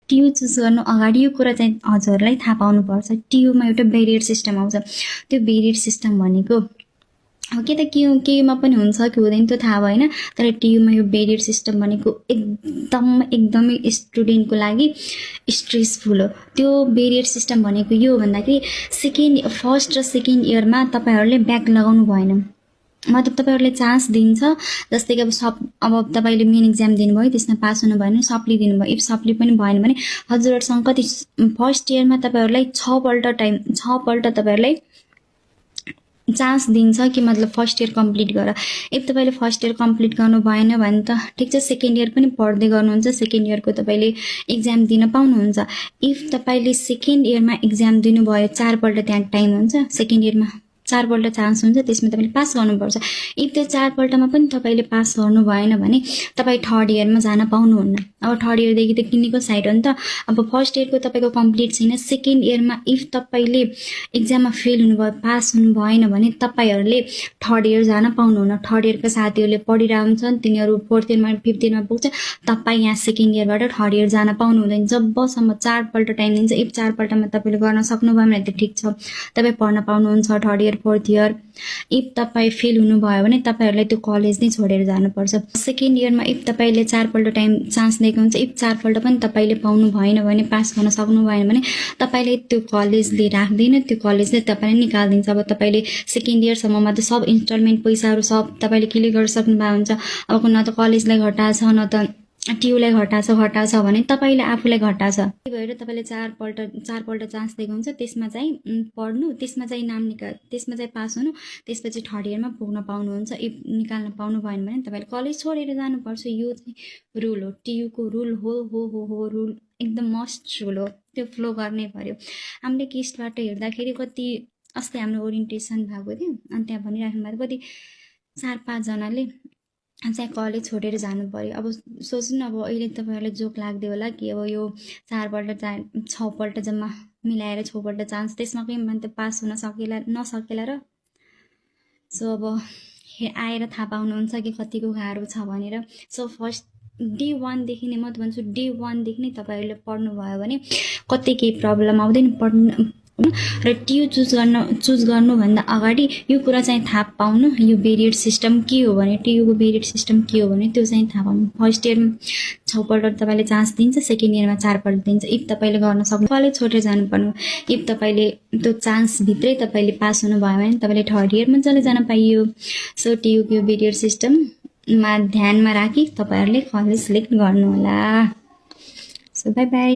TU choose गर्नु अगाडि यो कुरा चाहिँ हजुरलाई थाहा पाउनुपर्छ। टियुमा एउटा बेरियर सिस्टम आउँछ। त्यो बेरियर सिस्टम भनेको अब के त केयुमा पनि हुन्छ कि हुँदैन त्यो थाहा भएन, तर टियुमा यो बेरियर सिस्टम भनेको एकदमै स्टुडेन्टको लागि स्ट्रेसफुल हो। त्यो बेरियर सिस्टम भनेको यो भन्दाखेरि फर्स्ट र सेकेन्ड इयरमा तपाईँहरूले ब्याक लगाउनु भएन। मतलब तपाईँहरूले चान्स दिन्छ, जस्तै कि अब तपाईँले मेन इक्जाम दिनुभयो, त्यसमा पास हुनु भएन, सप्ली दिनुभयो। इफ सप्ली पनि भएन भने हजुरहरूसँग कति फर्स्ट इयरमा तपाईँहरूलाई 6 पल्ट तपाईँहरूलाई चान्स दिन्छ कि मतलब फर्स्ट इयर कम्प्लिट गर। इफ तपाईँले फर्स्ट इयर कम्प्लिट गर्नु भएन भने त ठिक छ, सेकेन्ड इयर पनि पढ्दै गर्नुहुन्छ, सेकेन्ड इयरको तपाईँले इक्जाम दिन पाउनुहुन्छ। इफ तपाईँले सेकेन्ड इयरमा इक्जाम दिनुभयो, 4 पल्ट त्यहाँ टाइम हुन्छ, सेकेन्ड इयरमा 4 पल्ट चान्स हुन्छ, त्यसमा तपाईँले पास गर्नुपर्छ। इफ त्यो 4 पल्टमा पनि तपाईँले पास गर्नु भएन भने तपाईँ थर्ड इयरमा जान पाउनुहुन्न। अब थर्ड इयरदेखि त क्लिनिकल साइड हो नि त। अब फर्स्ट इयरको तपाईँको कम्प्लिट छैन, सेकेन्ड इयरमा इफ तपाईँले इक्जाममा फेल हुनुभयो, पास हुनु भएन भने तपाईँहरूले थर्ड इयर जान पाउनुहुन्न। थर्ड इयरका साथीहरूले पढिरहेको हुन्छन्, तिनीहरू फोर्थ इयरमा फिफ्थ इयरमा पुग्छ, तपाईँ यहाँ सेकेन्ड इयरबाट थर्ड इयर जान पाउनु हुँदैन जबसम्म 4 पल्ट टाइम दिन्छ। इफ 4 पल्टमा तपाईँले गर्न सक्नुभयो भने त ठिक छ, तपाईँ पढ्न पाउनुहुन्छ third year fourth year. If तपाईँ फेल हुनुभयो भने तपाईँहरूलाई त्यो कलेज नै छोडेर जानुपर्छ। सेकेन्ड इयरमा इफ तपाईँले 4 पल्ट टाइम चान्स दिएको हुन्छ, इफ 4 पल्ट पनि तपाईँले पाउनु भएन भने, पास गर्न सक्नु भएन भने तपाईँले त्यो कलेजले राख्दैन, त्यो कलेजले तपाईँलाई निकालिदिन्छ। अब तपाईँले सेकेन्ड इयरसम्ममा त सब इन्स्टलमेन्ट पैसाहरू सब तपाईँले क्लियर गरिसक्नु भएको हुन्छ। अब न त कलेजलाई घटा छ, न त टियुलाई घटा छ भने तपाईँले आफूलाई घटा छ। त्यही भएर तपाईँले 4 पल्ट चान्स दिएको हुन्छ, त्यसमा चाहिँ पढ्नु, त्यसमा चाहिँ त्यसमा चाहिँ पास हुनु, त्यसपछि थर्ड इयरमा पुग्न पाउनुहुन्छ। इफ निकाल्न पाउनु भएन भने तपाईँले कलेज छोडेर जानुपर्छ। यो चाहिँ रुल हो, टियुको रुल हो रुल एकदम मस्ट रुल हो, त्यो फ्लो गर्नै पर्यो। हामीले केसबाट हेर्दाखेरि कति अस्ति हाम्रो ओरिएन्टेसन भएको थियो, अनि त्यहाँ भनिराख्नु भएको कति 4-5 जनाले चाहिँ कलेज छोडेर जानु पर्यो। अब सोच्नु, अब अहिले तपाईँहरूलाई जोक लाग्दै होला कि अब यो 4 पल्ट 6 पल्ट जम्मा मिलाएर 6 पल्ट चान्स, त्यसमा कोही मान्छे पास हुन नसकेला र। सो अब आएर थाहा पाउनुहुन्छ कि कतिको गाह्रो छ भनेर। सो फर्स्ट डे 1 देखि नै म त भन्छु, डे 1 देखि नै तपाईँहरूले पढ्नुभयो भने कतै केही प्रब्लम आउँदैन पढ्नु। र टियु चुज गर्नुभन्दा अगाडि यो कुरा चाहिँ थाहा पाउनु, यो बेरियर सिस्टम के हो भने, टियुको बेरियर सिस्टम के हो भने त्यो चाहिँ थाहा पाउनु। फर्स्ट इयरमा 6 पल्ट तपाईँले चान्स दिन्छ, सेकेन्ड इयरमा 4 पल्ट दिन्छ। इफ तपाईँले गर्न सक्नु कलेज छोडेर जानुपर्नु। इफ तपाईँले त्यो चान्सभित्रै तपाईँले पास हुनुभयो भने तपाईँले थर्ड इयरमा चले जान पाइयो। सो टियुको यो बेरियर सिस्टममा ध्यानमा राखी तपाईँहरूले कलेज सिलेक्ट गर्नु होला। So by by.